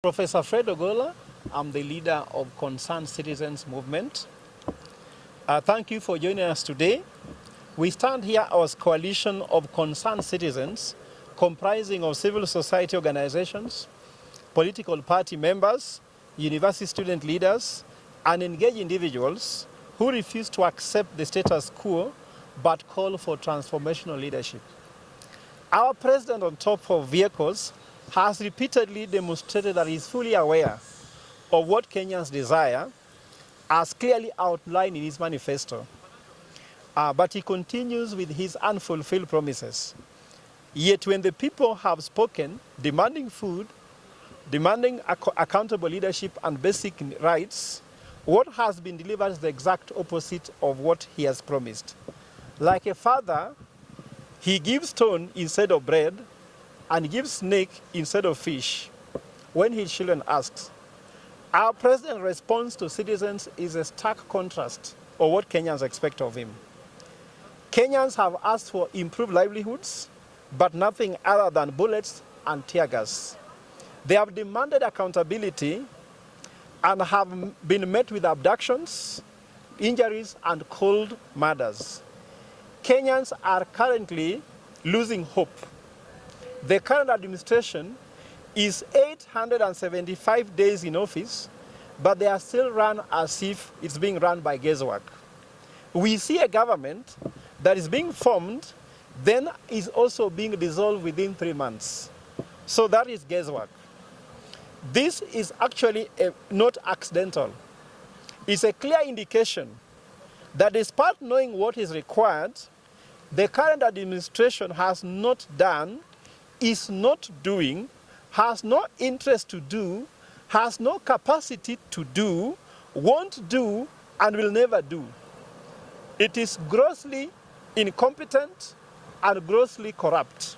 Professor Fred Ogolla, I'm the leader of Concerned Citizens Movement. Thank you for joining us today. We stand here as a coalition of concerned citizens comprising of civil society organizations, political party members, university student leaders, and engaged individuals who refuse to accept the status quo but call for transformational leadership. Our president on top of vehicles has repeatedly demonstrated that he is fully aware of what Kenyans desire, as clearly outlined in his manifesto. But he continues with his unfulfilled promises. Yet when the people have spoken, demanding food, demanding accountable leadership and basic rights, what has been delivered is the exact opposite of what he has promised. Like a father, he gives stone instead of bread, and gives snake instead of fish when his children asks. Our president's response to citizens is a stark contrast of what Kenyans expect of him. Kenyans have asked for improved livelihoods, but nothing other than bullets and tear gas. They have demanded accountability and have been met with abductions, injuries, and cold murders. Kenyans are currently losing hope. The current administration is 875 days in office, but they are still run as if it's being run by guesswork. We see a government that is being formed, then is also being dissolved within 3 months. So that is guesswork. This is actually not accidental. It's a clear indication that despite knowing what is required, the current administration has not done, is not doing, has no interest to do, has no capacity to do, won't do, and will never do. It is grossly incompetent and grossly corrupt.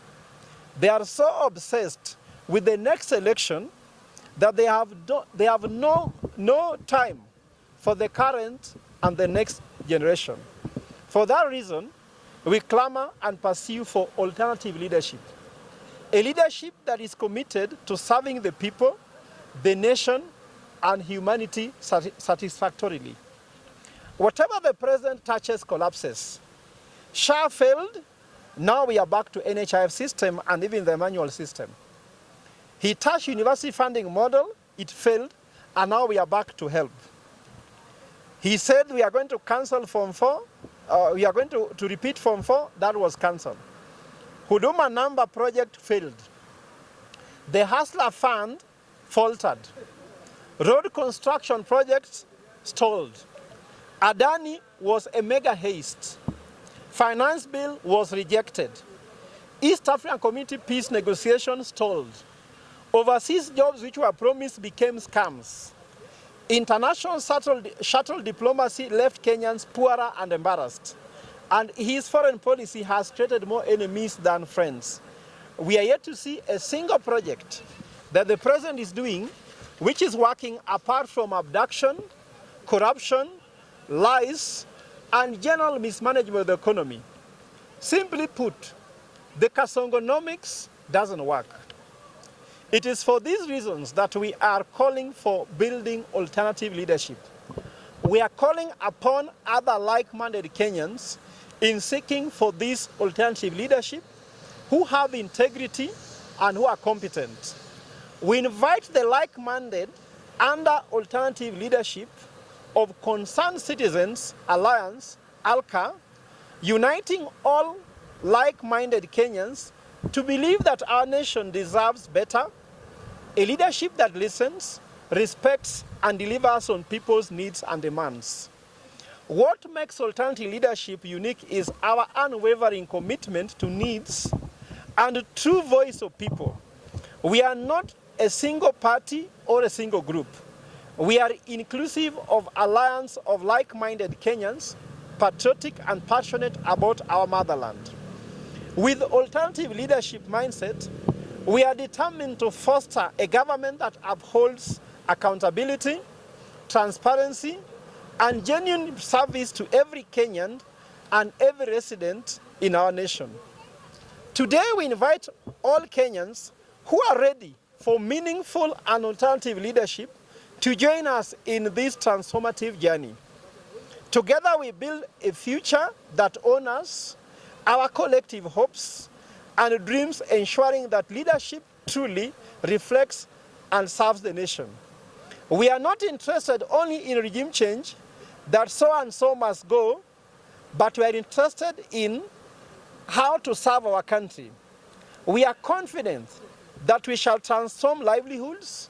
They are so obsessed with the next election that they have no time for the current and the next generation. For that reason, we clamor and pursue for alternative leadership. A leadership that is committed to serving the people, the nation, and humanity satisfactorily. Whatever the president touches collapses. SHA failed, now we are back to NHIF system and even the manual system. He touched university funding model, it failed, and now we are back to help. He said we are going to cancel Form 4, we are going to repeat Form 4, that was cancelled. Huduma number project failed. The Hustler Fund faltered. Road construction projects stalled. Adani was a mega haste. Finance bill was rejected. East African Community peace negotiations stalled. Overseas jobs which were promised became scams. International shuttle diplomacy left Kenyans poorer and embarrassed. And his foreign policy has created more enemies than friends. We are yet to see a single project that the president is doing which is working apart from abduction, corruption, lies, and general mismanagement of the economy. Simply put, the Kasongonomics doesn't work. It is for these reasons that we are calling for building alternative leadership. We are calling upon other like-minded Kenyans in seeking for this alternative leadership who have integrity and who are competent. We invite the like-minded under alternative leadership of Concerned Citizens Alliance, ALCA, uniting all like-minded Kenyans to believe that our nation deserves better, a leadership that listens, respects, and delivers on people's needs and demands. What makes alternative leadership unique is our unwavering commitment to needs and true voice of people. We are not a single party or a single group. We are inclusive of alliance of like-minded Kenyans, patriotic and passionate about our motherland. With alternative leadership mindset, we are determined to foster a government that upholds accountability, transparency, and genuine service to every Kenyan and every resident in our nation. Today we invite all Kenyans who are ready for meaningful and alternative leadership to join us in this transformative journey. Together we build a future that honors our collective hopes and dreams, ensuring that leadership truly reflects and serves the nation. We are not interested only in regime change, that so and so must go, but we are interested in how to serve our country. We are confident that we shall transform livelihoods,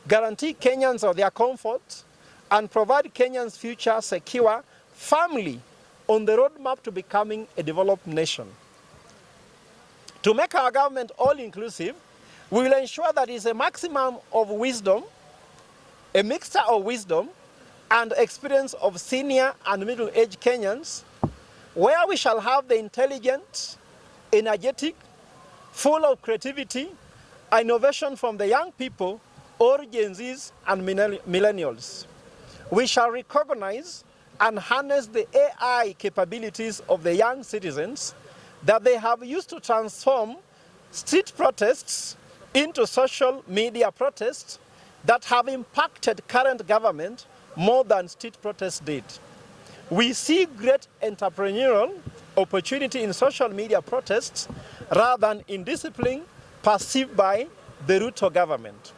guarantee Kenyans of their comfort, and provide Kenyans' future secure, firmly on the roadmap to becoming a developed nation. To make our government all-inclusive, we will ensure that it's a maximum of wisdom, a mixture of wisdom and experience of senior and middle-aged Kenyans, where we shall have the intelligent, energetic, full of creativity, innovation from the young people, or Gen Zs and millennials. We shall recognize and harness the AI capabilities of the young citizens that they have used to transform street protests into social media protests that have impacted current government more than street protests did. We see great entrepreneurial opportunity in social media protests rather than in discipline perceived by the Ruto government.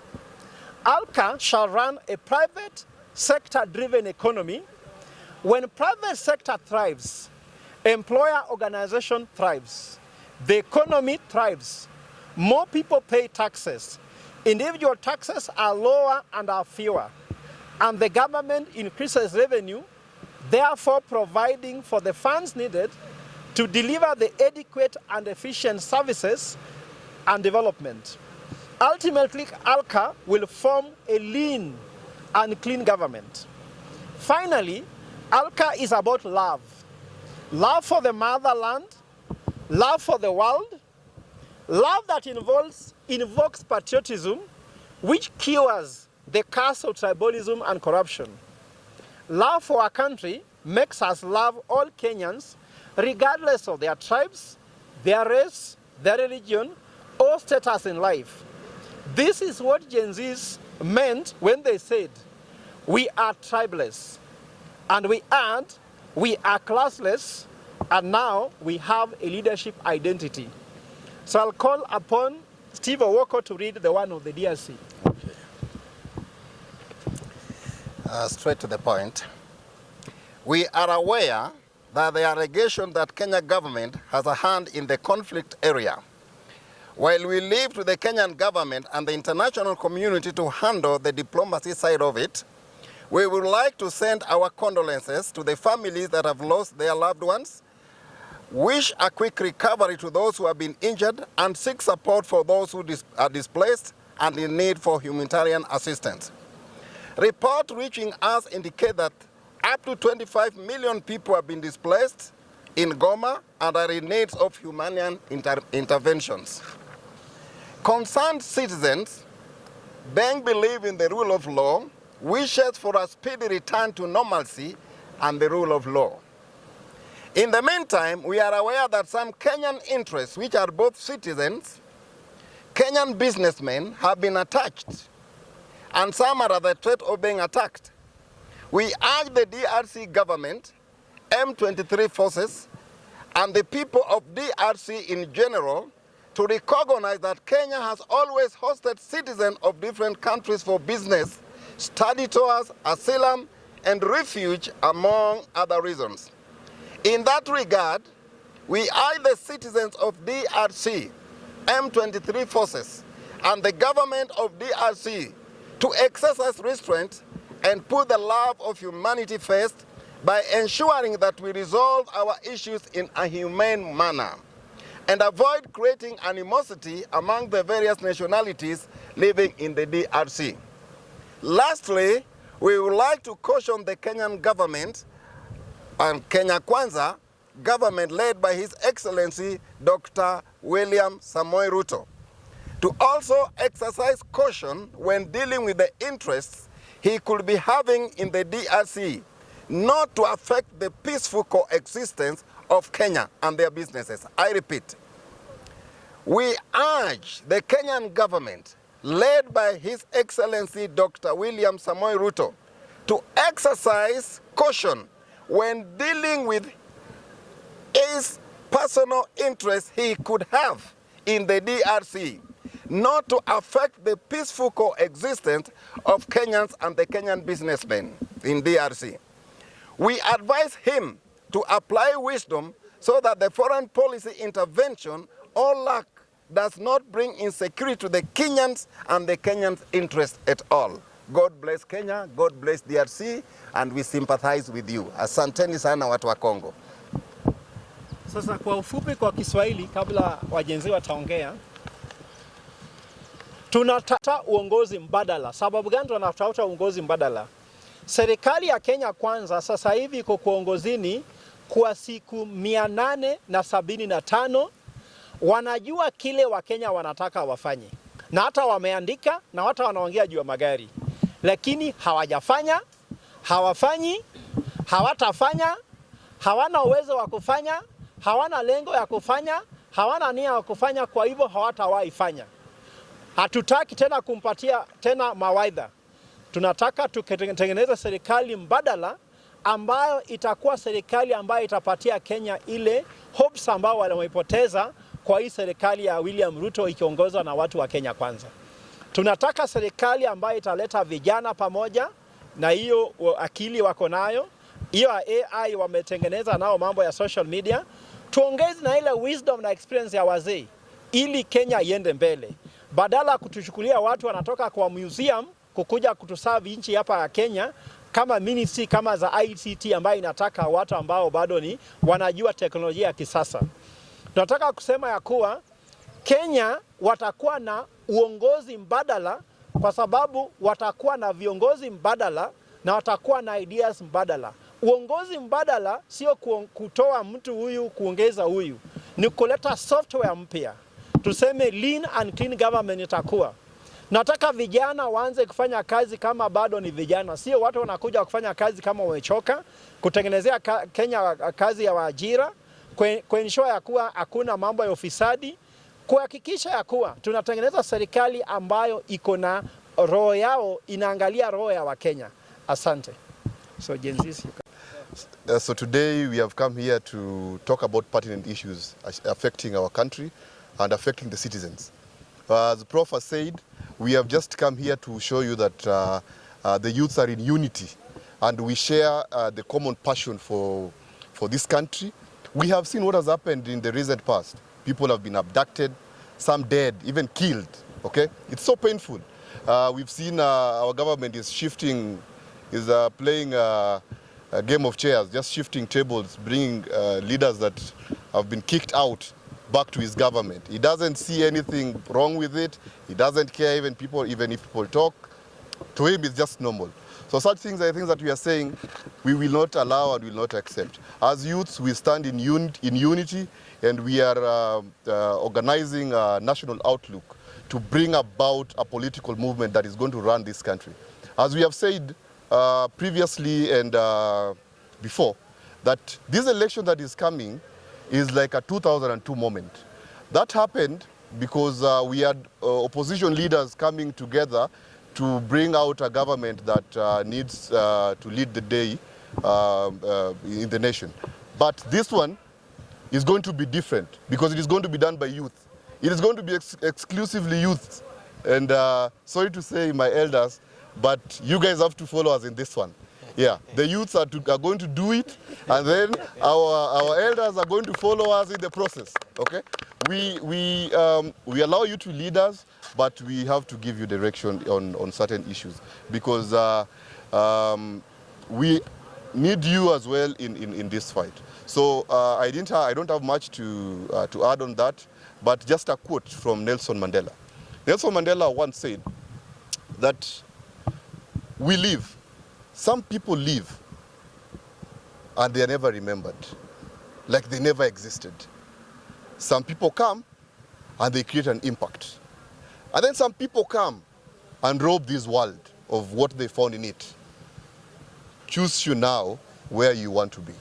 ALCA shall run a private sector-driven economy. When private sector thrives, employer organization thrives, the economy thrives, more people pay taxes, individual taxes are lower and are fewer, and the government increases revenue, therefore providing for the funds needed to deliver the adequate and efficient services and development. Ultimately, ALCA will form a lean and clean government. Finally, ALCA is about love. Love for the motherland, love for the world, love that invokes patriotism, which cures the curse of tribalism and corruption. Love for our country makes us love all Kenyans, regardless of their tribes, their race, their religion, or status in life. This is what Gen Zs meant when they said, we are tribeless. And we add, we are classless, and now we have a leadership identity. So I'll call upon Steve Owoko to read the one of the DRC. Okay. Straight to the point. We are aware that the allegation that Kenya government has a hand in the conflict area. While we leave to the Kenyan government and the international community to handle the diplomacy side of it, we would like to send our condolences to the families that have lost their loved ones, wish a quick recovery to those who have been injured, and seek support for those who are displaced and in need for humanitarian assistance. Reports reaching us indicate that up to 25 million people have been displaced in Goma and are in need of humanitarian interventions. Concerned citizens, being believe in the rule of law, wishes for a speedy return to normalcy and the rule of law. In the meantime, we are aware that some Kenyan interests, which are both citizens, Kenyan businessmen, have been attached, and some are at the threat of being attacked. We urge the DRC government, M23 forces, and the people of DRC in general to recognize that Kenya has always hosted citizens of different countries for business, study tours, asylum, and refuge, among other reasons. In that regard, we urge the citizens of DRC, M23 forces, and the government of DRC to exercise restraint and put the love of humanity first by ensuring that we resolve our issues in a humane manner and avoid creating animosity among the various nationalities living in the DRC. Lastly, we would like to caution the Kenyan government and Kenya Kwanza government led by His Excellency Dr. William Samoei Ruto to also exercise caution when dealing with the interests he could be having in the DRC, not to affect the peaceful coexistence of Kenya and their businesses. I repeat, we urge the Kenyan government led by His Excellency Dr. William Samoei Ruto, to exercise caution when dealing with his personal interest he could have in the DRC, not to affect the peaceful coexistence of Kenyans and the Kenyan businessmen in DRC. We advise him to apply wisdom so that the foreign policy intervention or lack does not bring insecurity to the Kenyans and the Kenyans' interest at all. God bless Kenya, God bless DRC, and we sympathize with you. Asanteni sana watu wa Kongo. Sasa kwa ufupi kwa Kiswahili, kabla wajenzi wataongea, tunatafuta uongozi mbadala. Sababu gani tunatafuta uongozi mbadala? Serikali ya Kenya Kwanza sasa hivi iko kuongozini kwa siku 875. Wanajua kile Wakenya wanataka wafanye, na hata wameandika na hata wanaongea juu ya magari, lakini hawajafanya, hawafanyi, hawatafanya, hawana uwezo wa kufanya, hawana lengo ya kufanya, hawana nia ya kufanya, kwa hivyo hawatawahi fanya. Hatutaki tena kumpatia tena mawaidha. Tunataka tutengeneze serikali mbadala ambayo itakuwa serikali ambayo itapatia Kenya ile hopes ambao wameipoteza kwa hii serikali ya William Ruto ikiongozwa na watu wa Kenya Kwanza. Tunataka serikali ambayo italeta vijana pamoja, na hiyo akili wako nayo, hiyo AI wametengeneza nao mambo ya social media. Tuongeze na ile wisdom na experience ya wazee ili Kenya iende mbele. Badala kutuchukulia watu wanatoka kwa museum kukuja kutuserve nchi hapa ya Kenya kama ministry kama za ICT ambayo inataka watu ambao bado ni wanajua teknolojia ya kisasa. Tunataka kusema ya kuwa Kenya watakuwa na uongozi mbadala kwa sababu watakuwa na viongozi mbadala na watakuwa na ideas mbadala. Uongozi mbadala sio kutoa mtu huyu kuongeza huyu, ni kuleta software mpya. Tuseme lean and clean government itakuwa. Nataka vijana waanze kufanya kazi kama bado ni vijana, sio watu wanakuja kufanya kazi kama wamechoka, kutengenezea Kenya kazi ya ajira, kuensure ya kuwa hakuna mambo ya ufisadi, kuhakikisha ya kuwa tunatengeneza serikali ambayo iko na roho yao, inaangalia roho ya Wakenya. Asante. So Jenzis, so today we have come here to talk about pertinent issues affecting our country and affecting the citizens. As the Prof has said, we have just come here to show you that the youths are in unity and we share the common passion for this country. We have seen what has happened in the recent past. People have been abducted, some dead, even killed. Okay, it's so painful. We've seen our government is shifting, is playing a game of chairs, just shifting tables, bringing leaders that have been kicked out back to his government. He doesn't see anything wrong with it. He doesn't care even if people talk. To him, it's just normal. So such things are things that we are saying we will not allow and will not accept. As youths, we stand in unity, and we are organizing a national outlook to bring about a political movement that is going to run this country. As we have said previously and before, that this election that is coming is like a 2002 moment. That happened because we had opposition leaders coming together to bring out a government that needs to lead the day in the nation. But this one is going to be different because it is going to be done by youth. It is going to be exclusively youth. And sorry to say, my elders, but you guys have to follow us in this one. Yeah, the youths are going to do it, and then our elders are going to follow us in the process. Okay, we allow you to lead us, but we have to give you direction on certain issues because we need you as well in this fight. So I don't have much to add on that, but just a quote from Nelson Mandela. Nelson Mandela once said that we live. Some people live and they are never remembered, like they never existed. Some people come and they create an impact. And then some people come and rob this world of what they found in it. Choose you now where you want to be.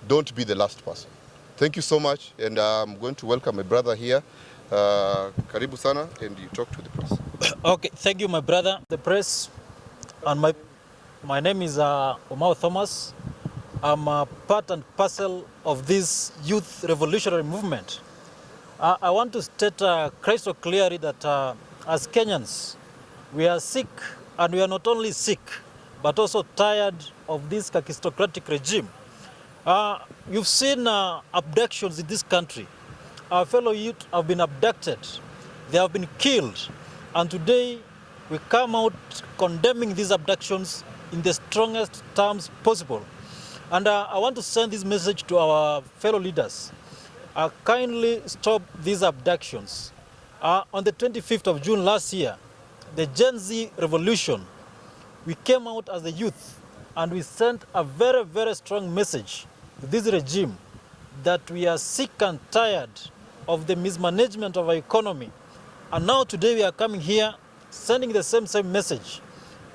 Don't be the last person. Thank you so much, and I'm going to welcome my brother here. Karibu sana, and you talk to the press. Okay, thank you, my brother, the press, and my name is Omar Thomas. I'm a part and parcel of this youth revolutionary movement. I want to state crystal clearly that as Kenyans, we are sick, and we are not only sick, but also tired of this kakistocratic regime. You've seen abductions in this country. Our fellow youth have been abducted. They have been killed. And today, we come out condemning these abductions in the strongest terms possible. And I want to send this message to our fellow leaders. Kindly stop these abductions. On the 25th of June last year, the Gen Z revolution, we came out as a youth and we sent a very, very strong message to this regime that we are sick and tired of the mismanagement of our economy. And now today we are coming here sending the same message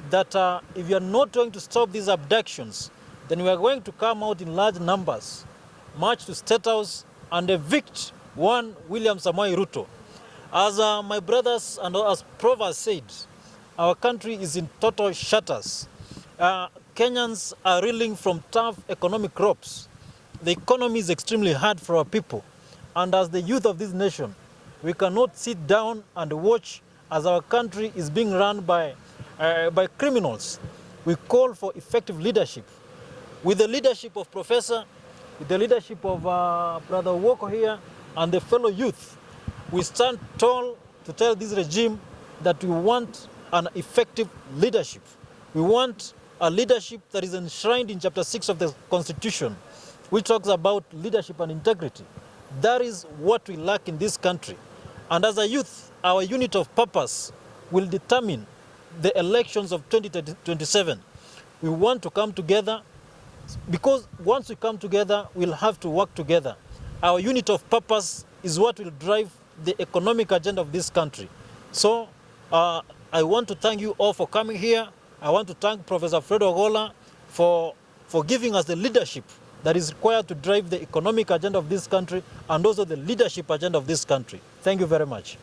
that if you are not going to stop these abductions, then we are going to come out in large numbers, march to State House and evict one William Samoei Ruto. As my brothers and as Prof has said, our country is in total shatters. Kenyans are reeling from tough economic ropes. The economy is extremely hard for our people. And as the youth of this nation, we cannot sit down and watch as our country is being run by criminals. We call for effective leadership. With the leadership of Professor, with the leadership of Brother Woko here, and the fellow youth, we stand tall to tell this regime that we want an effective leadership. We want a leadership that is enshrined in Chapter 6 of the Constitution, which talks about leadership and integrity. That is what we lack in this country. And as a youth, our unit of purpose will determine the elections of 2027. We want to come together because once we come together, we'll have to work together. Our unit of purpose is what will drive the economic agenda of this country. So I want to thank you all for coming here. I want to thank Professor Ogolla for giving us the leadership that is required to drive the economic agenda of this country and also the leadership agenda of this country. Thank you very much.